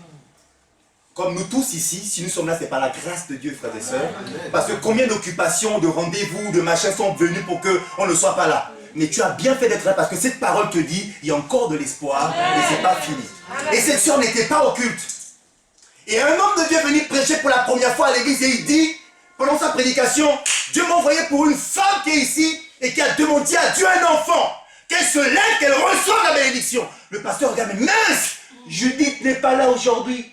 comme nous tous ici, si nous sommes là, c'est par la grâce de Dieu, frères et sœurs. Parce que combien d'occupations, de rendez-vous, de machins sont venus pour qu'on ne soit pas là. Mais tu as bien fait d'être là parce que cette parole te dit, il y a encore de l'espoir et c'est pas fini. Et cette sœur n'était pas au culte. Et un homme de Dieu est venu prêcher pour la première fois à l'église et il dit, pendant sa prédication, Dieu m'a envoyé pour une femme qui est ici et qui a demandé à Dieu un enfant. Qu'elle se lève, qu'elle reçoive la bénédiction. Le pasteur regarde, mais mince, Judith n'est pas là aujourd'hui.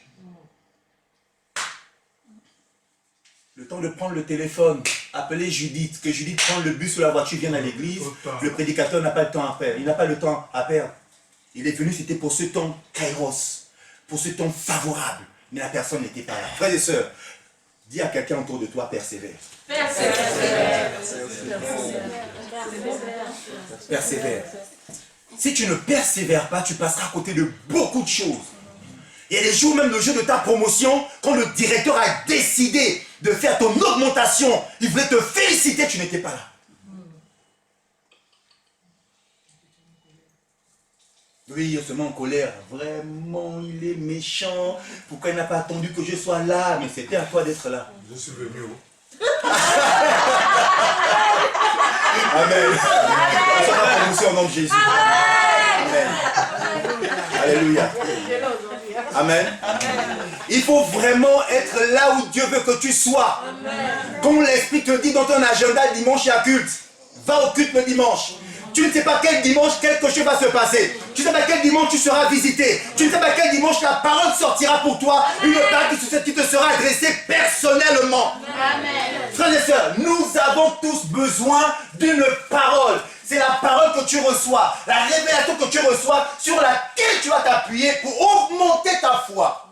Le temps de prendre le téléphone, appeler Judith, que Judith prenne le bus ou la voiture, vienne à l'église. Le prédicateur n'a pas le temps à perdre. Il n'a pas le temps à perdre. Il est venu, c'était pour ce temps kairos, pour ce temps favorable. Mais la personne n'était pas là. Frères et sœurs, dis à quelqu'un autour de toi, persévère. Persévère. Si tu ne persévères pas, tu passeras à côté de beaucoup de choses. Il y a des jours, même le jour de ta promotion, quand le directeur a décidé de faire ton augmentation, il voulait te féliciter, tu n'étais pas là. Oui, il se met en colère. Vraiment, il est méchant. Pourquoi il n'a pas attendu que je sois là? Mais c'était à toi d'être là. Je suis venu. Amen. On s'en va prononcer au nom de Jésus. Amen. Alléluia. Amen. Il faut vraiment être là où Dieu veut que tu sois. Quand l'Esprit te dit dans ton agenda, dimanche il y a culte, va au culte le dimanche. Tu ne sais pas quel dimanche quelque chose va se passer. Tu ne sais pas quel dimanche tu seras visité. Tu ne sais pas quel dimanche la parole sortira pour toi. Une parole qui te sera adressée personnellement. Amen. Frères et sœurs, nous avons tous besoin d'une parole. C'est la parole que tu reçois, la révélation que tu reçois, sur laquelle tu vas t'appuyer pour augmenter ta foi.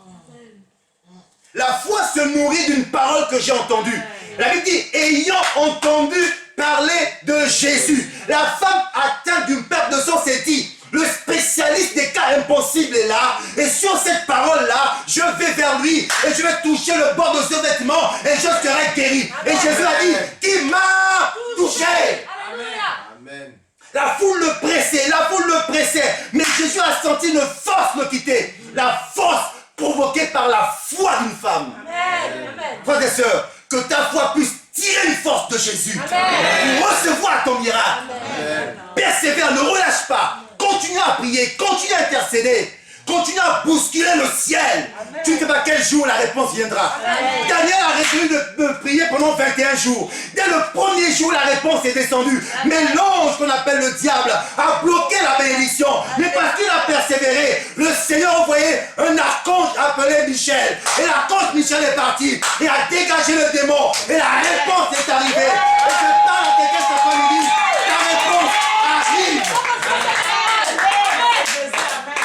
La foi se nourrit d'une parole que j'ai entendue. La Bible dit, ayant entendu parler de Jésus, la femme atteinte d'une perte de sang s'est dit, le spécialiste des cas impossibles est là, et sur cette parole-là, je vais vers lui, et je vais toucher le bord de ce vêtement, et je serai guéri. Et Jésus a dit, qui m'a touché? Amen. La foule le pressait, mais Jésus a senti une force le quitter, la force provoquée par la foi d'une femme. Frères et sœurs, que ta foi puisse tirer une force de Jésus pour recevoir ton miracle. Persévère, ne relâche pas. Continue à prier, continue à intercéder. Continue à bousculer le ciel. Tu ne sais pas quel jour la réponse viendra. Daniel a résolu de prier pendant 21 jours. Dès le premier jour, la réponse est descendue. Mais l'ange qu'on appelle le diable a bloqué la bénédiction. Mais parce qu'il a persévéré, le Seigneur a envoyé un archange appelé Michel. Et l'archange Michel est parti et a dégagé le démon. Et la réponse est arrivée. Et je parle à quelqu'un cet après-midi. La réponse arrive.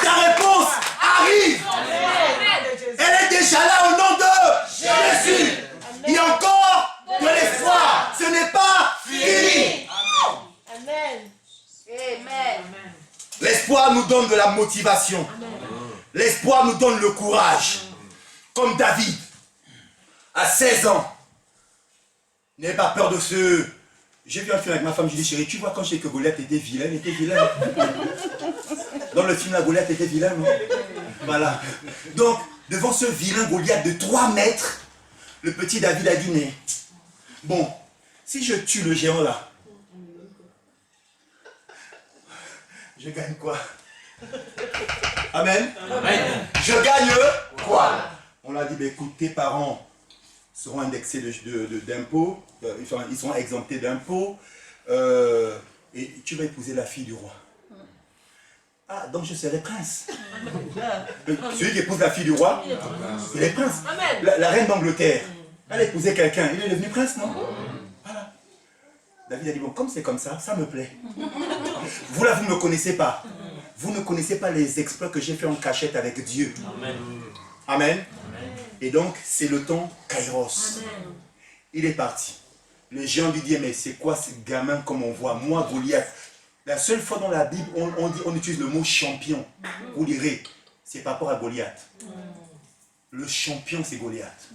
Ta réponse arrive. Elle est déjà là au nom de Jésus. Il y a encore de l'espoir. Ce n'est pas fini. L'espoir nous donne de la motivation. L'espoir nous donne le courage. Comme David, à 16 ans. N'ayez pas peur de ce... J'ai vu un film avec ma femme, je dis chérie, tu vois quand je sais que Goliath était vilaine, Dans le film, la Goliath était vilaine, non? Voilà. Donc, devant ce vilain Goliath de 3 mètres, le petit David a dit, mais bon, si je tue le géant là, je gagne quoi? Amen. Je gagne quoi? On l'a dit, bah, écoute, tes parents seront indexés d'impôts, ils seront exemptés d'impôts, et tu vas épouser la fille du roi. Ah, donc je serai prince. Celui qui épouse la fille du roi, il est prince. La reine d'Angleterre, elle a épousé quelqu'un, il est devenu prince, non? Voilà. David a dit, bon, comme c'est comme ça, ça me plaît. Vous là, vous ne me connaissez pas. Vous ne connaissez pas les exploits que j'ai fait en cachette avec Dieu. Amen. Amen. Et donc, c'est le temps Kairos. Il est parti. Les gens lui disent, mais c'est quoi ce gamin comme on voit? Moi, Goliath. La seule fois dans la Bible, on utilise le mot champion. Vous lirez, c'est par rapport à Goliath. Le champion, c'est Goliath.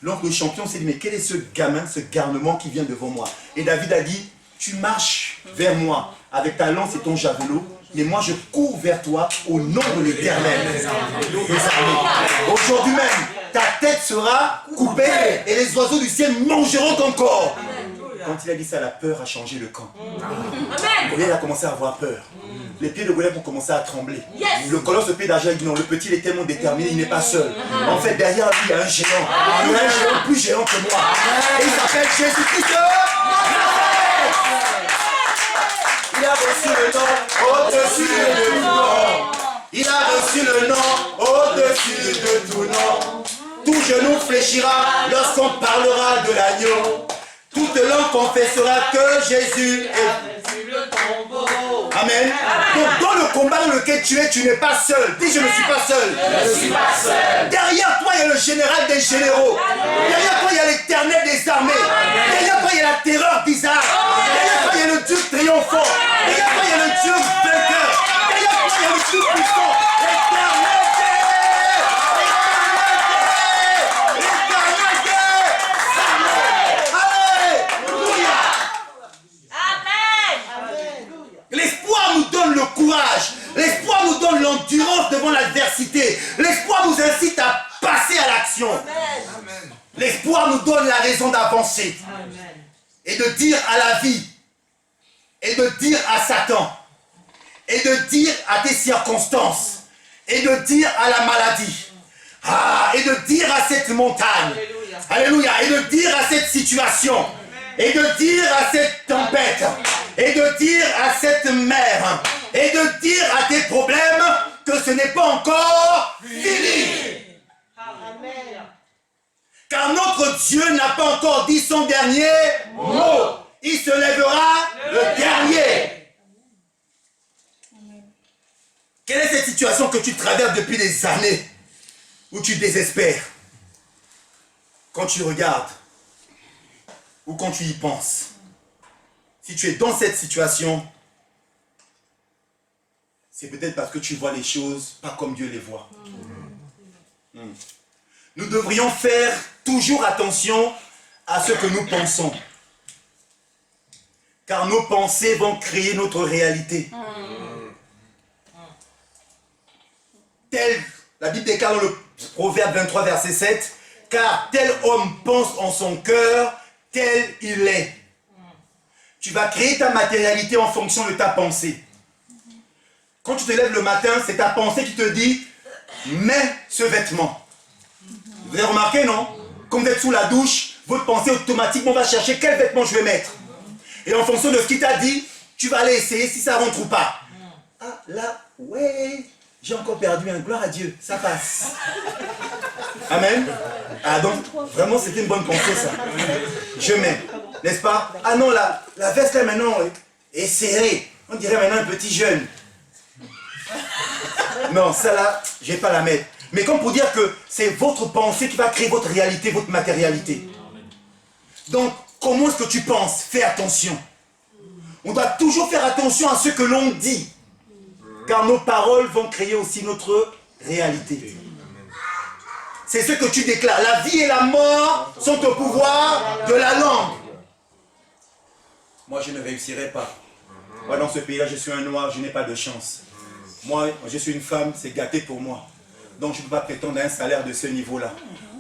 Donc le champion s'est dit, mais quel est ce gamin, ce garnement qui vient devant moi? Et David a dit, tu marches vers moi avec ta lance et ton javelot, mais moi je cours vers toi au nom de l'Éternel. Aujourd'hui même, ta tête sera coupée et les oiseaux du ciel mangeront ton corps. Quand il a dit ça, la peur a changé le camp. Goliath a commencé à avoir peur. Les pieds de Goliath ont commencé à trembler. Le colosse au pied d'argent a dit non, le petit il est tellement déterminé, il n'est pas seul. En fait, derrière lui, il y a un géant. Il y a un géant plus géant que moi. Et il s'appelle Jésus-Christ. Il a reçu le nom au-dessus de tout nom. Il a reçu le nom au-dessus de tout nom. Tout genou fléchira lorsqu'on parlera de l'agneau. Toute langue confessera que Jésus est. Amen. Donc dans le combat dans lequel tu es, tu n'es pas seul. Dis je ne suis pas seul. Je ne suis pas seul. Derrière toi, il y a le général des généraux. Derrière toi, il y a l'Éternel des armées. Derrière toi, il y a la terreur d'Isaac. Derrière toi, il y a le Dieu triomphant. Derrière toi, il y a le Dieu vainqueur. Derrière toi, il y a le Dieu puissant. L'Éternel. L'espoir nous donne le courage. L'espoir nous donne l'endurance devant l'adversité. L'espoir nous incite à passer à l'action. L'espoir nous donne la raison d'avancer. Et de dire à la vie, et de dire à Satan, et de dire à tes circonstances, et de dire à la maladie, et de dire à cette montagne, alléluia, et de dire à cette situation, et de dire à cette tempête, et de dire à cette mer, et de dire à tes problèmes que ce n'est pas encore fini. Car notre Dieu n'a pas encore dit son dernier mot. Il se lèvera le dernier. Quelle est cette situation que tu traverses depuis des années où tu désespères? Quand tu regardes ou quand tu y penses, si tu es dans cette situation, c'est peut-être parce que tu vois les choses pas comme Dieu les voit. Nous devrions faire toujours attention à ce que nous pensons. Car nos pensées vont créer notre réalité. Tel, la Bible déclare dans le Proverbe 23, verset 7, car tel homme pense en son cœur, tel il est. Tu vas créer ta matérialité en fonction de ta pensée. Quand tu te lèves le matin, c'est ta pensée qui te dit, mets ce vêtement. Vous avez remarqué, non? Quand vous êtes sous la douche, votre pensée automatiquement va chercher quel vêtement je vais mettre. Et en fonction de ce qu'il t'a dit, tu vas aller essayer si ça rentre ou pas. Ah là, ouais, j'ai encore perdu un gloire à Dieu, ça passe. Amen. Ah donc, vraiment c'était une bonne pensée ça. Je mets, n'est-ce pas? Ah non, la veste là maintenant est serrée. On dirait maintenant un petit jeune. Non, ça là, je ne vais pas la mettre. Mais comme pour dire que c'est votre pensée qui va créer votre réalité, votre matérialité. Donc, comment est-ce que tu penses? Fais attention. On doit toujours faire attention à ce que l'on dit. Car nos paroles vont créer aussi notre réalité. C'est ce que tu déclares. La vie et la mort sont au pouvoir de la langue. Moi, je ne réussirai pas. Moi, dans ce pays-là, je suis un noir, je n'ai pas de chance. Moi, je suis une femme, c'est gâté pour moi. Donc, je ne peux pas prétendre à un salaire de ce niveau-là.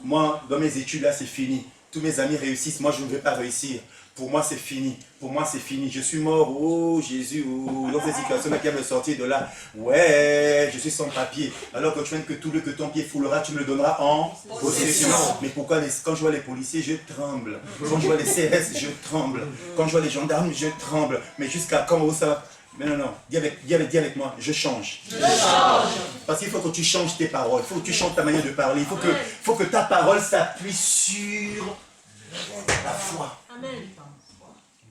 Moi, dans mes études, là, c'est fini. Tous mes amis réussissent, moi, je ne vais pas réussir. Pour moi, c'est fini. Pour moi, c'est fini. Je suis mort. Oh, Jésus. Oh, dans cette situation-là, qui va me sortir de là. Ouais, je suis sans papier. Alors que tu viens que tout le que ton pied foulera, tu me le donneras en possession. Mais pourquoi quand je vois les policiers, je tremble. Quand je vois les CRS, je tremble. Quand je vois les gendarmes, je tremble. Mais jusqu'à quand ça va? Mais non, dis avec moi, je change. Je change. Parce qu'il faut que tu changes tes paroles, il faut que tu changes ta manière de parler, il faut que ta parole s'appuie sur la foi. Amen.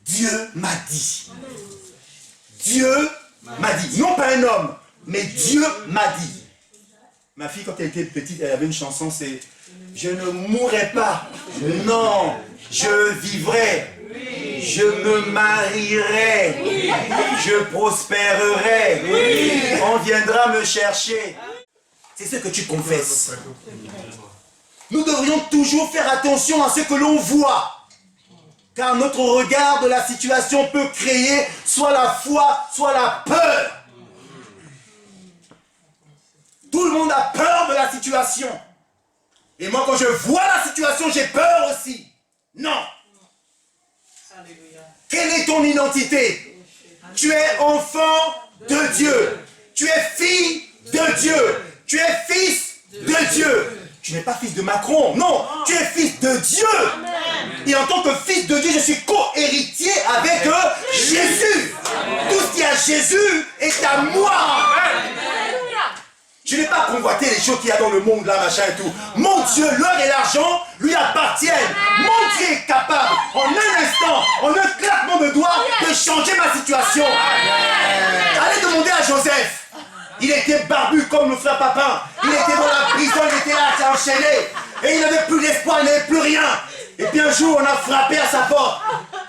Dieu m'a dit. Dieu m'a dit. Non pas un homme, mais Dieu m'a dit. Ma fille, quand elle était petite, elle avait une chanson, c'est « Je ne mourrai pas, non, je vivrai. Je me marierai, je prospérerai, on viendra me chercher. » C'est ce que tu confesses. Nous devrions toujours faire attention à ce que l'on voit. Car notre regard de la situation peut créer soit la foi, soit la peur. Tout le monde a peur de la situation. Et moi, quand je vois la situation, j'ai peur aussi. Non. Alléluia. Quelle est ton identité? Tu es enfant de Dieu. Tu es fille de Dieu. Tu es fils de Dieu. Tu n'es pas fils de Macron. Non, tu es fils de Dieu. Et en tant que fils de Dieu, je suis co-héritier avec Jésus. Tout ce qui est à Jésus est à moi. Je n'ai pas convoité les choses qu'il y a dans le monde, là, machin et tout. Mon Dieu, l'or et l'argent lui appartiennent. Mon Dieu est capable, en un instant, en un claquement de doigts, de changer ma situation. Allez demander à Joseph. Il était barbu comme le frère Papin. Il était dans la prison, il était là, s'est enchaîné. Et il n'avait plus d'espoir, il n'avait plus rien. Et puis un jour, on a frappé à sa porte.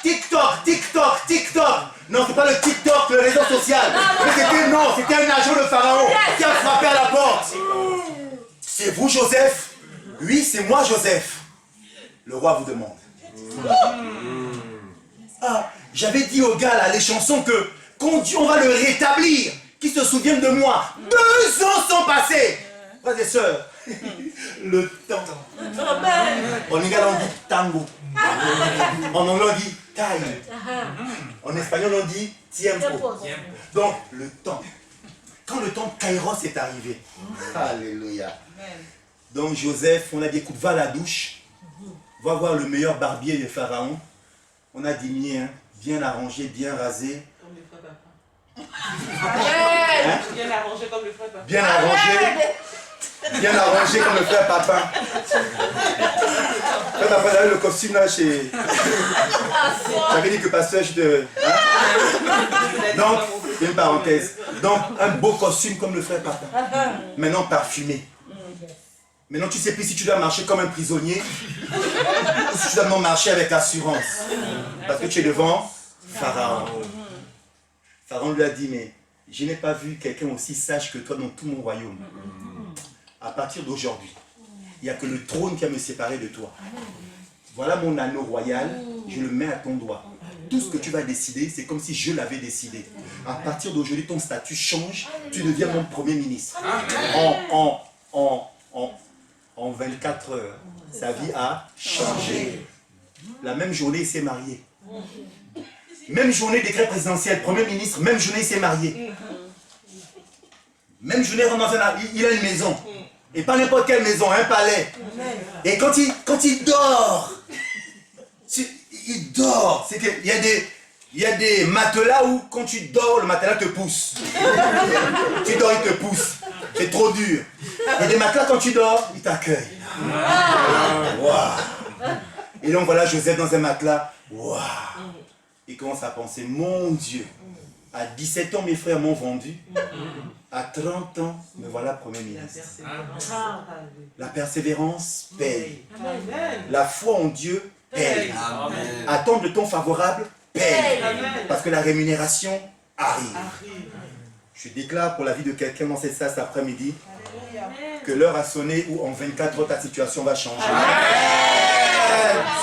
TikTok, TikTok, TikTok. Non, c'est pas le TikTok, le réseau social. Mais c'était un agent de Pharaon qui a frappé à la porte. C'est vous, Joseph? Oui, c'est moi, Joseph. Le roi vous demande. Ah, j'avais dit aux gars, là, les chansons que quand Dieu, on va le rétablir, qu'ils se souviennent de moi. 2 ans sont passés. Frères et sœurs, le temps. En Lingala, on dit tango. En anglais, on dit time. En espagnol, on dit tiempo. Donc, le temps. Quand le temps Kairos est arrivé. Alléluia. Donc, Joseph, on a dit, écoute, va à la douche. Va voir le meilleur barbier de Pharaon. On a diminué, hein, bien arrangé, bien rasé. Comme le frère Papa. Hein? Bien arrangé comme le frère Papa. Bien arrangé. Bien arrangé comme le frère Papin. Frère Papin, j'avais le costume là chez... J'avais dit que pasteur, je te... Hein? Donc, une parenthèse. Donc, un beau costume comme le frère Papin. Maintenant parfumé. Maintenant, tu ne sais plus si tu dois marcher comme un prisonnier ou si tu dois marcher avec assurance. Parce que tu es devant Pharaon. Pharaon lui a dit, mais je n'ai pas vu quelqu'un aussi sage que toi dans tout mon royaume. À partir d'aujourd'hui, il n'y a que le trône qui va me séparer de toi. Voilà mon anneau royal, je le mets à ton doigt. Tout ce que tu vas décider, c'est comme si je l'avais décidé. À partir d'aujourd'hui, ton statut change, tu deviens mon premier ministre. En 24 heures, sa vie a changé. La même journée, il s'est marié. Même journée, décret présidentiel, premier ministre, même journée, il s'est marié. Même journée, il a une maison. Et pas n'importe quelle maison, un palais. Et quand il dort, il dort. C'est qu'il y a des matelas où quand tu dors, le matelas te pousse. Tu dors, il te pousse. C'est trop dur. Il y a des matelas, quand tu dors, il t'accueille. Wow. Et donc voilà Joseph dans un matelas. Wow. Il commence à penser, mon Dieu, à 17 ans mes frères m'ont vendu. À 30 ans, me voilà premier ministre. La persévérance paye. La foi en Dieu paye. Attendre le temps favorable paye. Parce que la rémunération arrive. Je déclare pour la vie de quelqu'un dans cette salle cet après-midi que l'heure a sonné où en 24 heures ta situation va changer.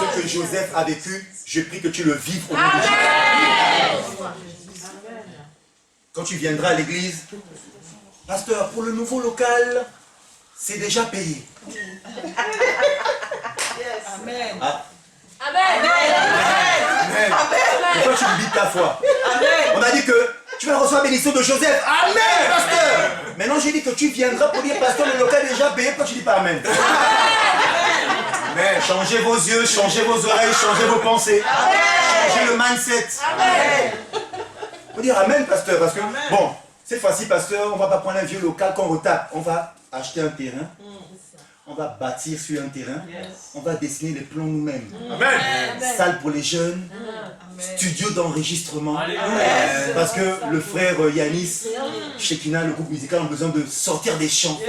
Ce que Joseph a vécu, je prie que tu le vives au nom de Jésus. Quand tu viendras à l'église, pasteur, pour le nouveau local, c'est déjà payé. Amen. Ah. Amen. Amen. Pourquoi tu oublies ta foi? On a dit que tu vas recevoir la bénédiction de Joseph. Amen, pasteur. Maintenant, j'ai dit que tu viendras pour dire, pasteur, le local est déjà payé. Pourquoi tu dis pas Amen? Amen. Changez vos yeux, changez vos oreilles, changez vos pensées. Changez le mindset. Amen. Il faut dire Amen, pasteur, parce que, bon, cette fois-ci, pasteur, on ne va pas prendre un vieux local qu'on retape. On va acheter un terrain. On va bâtir sur un terrain. On va dessiner les plans nous-mêmes. Salle pour les jeunes. Studio d'enregistrement. Parce que le frère Yanis, Shekinah, le groupe musical, ont besoin de sortir des chants.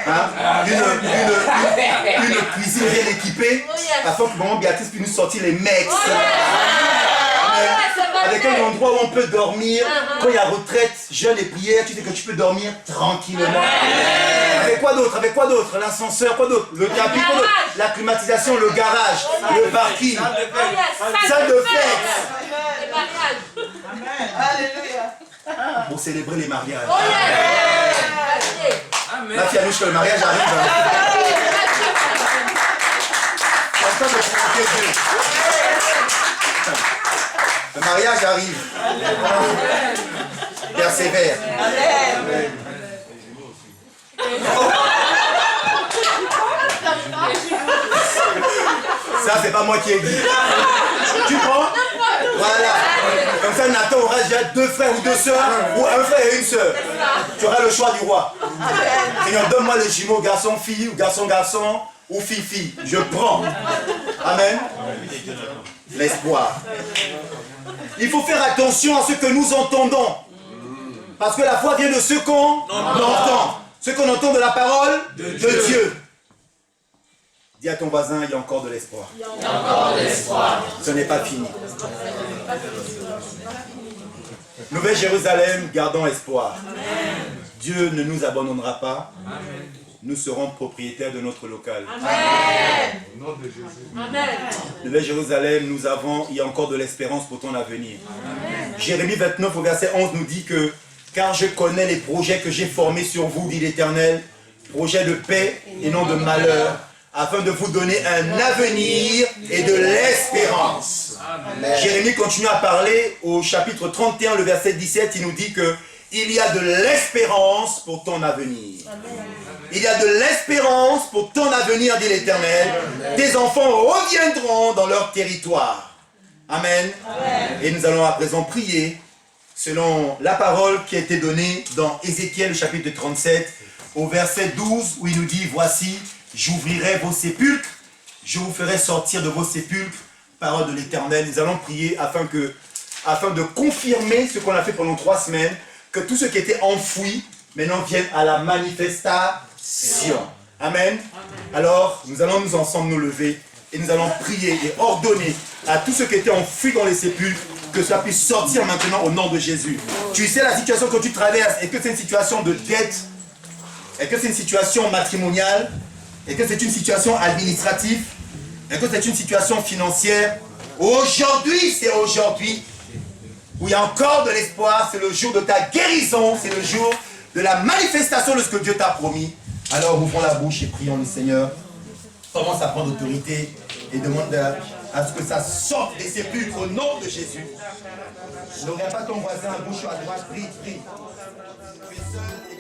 Hein? Une cuisine bien équipée, afin que maman Béatrice puisse nous sortir les mecs. Avec un endroit où on peut dormir. Quand il y a retraite, jeûne et prière, tu sais que tu peux dormir tranquillement. Avec quoi d'autre? Avec quoi d'autre? L'ascenseur, quoi d'autre? Le tapis, quoi d'autre? La climatisation, le garage, le parking, salle de fête. Alléluia. Pour célébrer les mariages. Oh yes. Ma fille Anouche, que le mariage arrive. temps de provoquer Dieu. Le mariage arrive. Persévère. Ça, c'est pas moi qui ai dit. Tu prends? Voilà. Comme ça, Nathan aura déjà 2 frères ou 2 sœurs, ou un frère et une sœur. Tu auras le choix du roi. Seigneur, donne-moi le jumeau garçon-fille, ou garçon-garçon, ou fille-fille. Je prends. Amen. L'espoir. Il faut faire attention à ce que nous entendons. Parce que la foi vient de ce qu'on entend. Ce qu'on entend de la parole de Dieu. Dis à ton voisin, il y a encore de l'espoir. Il y a encore de l'espoir. Ce n'est pas fini. Nouvelle Jérusalem, gardons espoir. Dieu ne nous abandonnera pas. Nous serons propriétaires de notre local. Amen. Nouvelle Jérusalem, il y a encore de l'espérance pour ton avenir. Jérémie 29 au verset 11 nous dit que « Car je connais les projets que j'ai formés sur vous, dit l'Éternel, projets de paix et non de malheur, afin de vous donner un avenir et de l'espérance. » Jérémie continue à parler au chapitre 31, le verset 17, il nous dit que « Il y a de l'espérance pour ton avenir. » Il y a de l'espérance pour ton avenir, dit l'Éternel. Tes enfants reviendront dans leur territoire. Amen. Et nous allons à présent prier selon la parole qui a été donnée dans Ézéchiel chapitre 37 au verset 12 où il nous dit « Voici, j'ouvrirai vos sépulcres, je vous ferai sortir de vos sépulcres, parole de l'Éternel. » Nous allons prier afin de confirmer ce qu'on a fait pendant 3 semaines, que tout ce qui était enfoui maintenant vienne à la manifestation. Amen. Alors, nous allons ensemble nous lever et nous allons prier et ordonner à tout ce qui était enfoui dans les sépulcres que ça puisse sortir maintenant au nom de Jésus. Tu sais la situation que tu traverses et que c'est une situation de dette, et que c'est une situation matrimoniale, et que c'est une situation administrative, et que c'est une situation financière. Aujourd'hui, c'est aujourd'hui où il y a encore de l'espoir. C'est le jour de ta guérison, c'est le jour de la manifestation de ce que Dieu t'a promis. Alors ouvrons la bouche et prions le Seigneur. Commence à prendre autorité et demande à ce que ça sorte des sépulcres au nom de Jésus. Ne regarde pas ton voisin à bouche à droite, prie, prie. Tu es seul et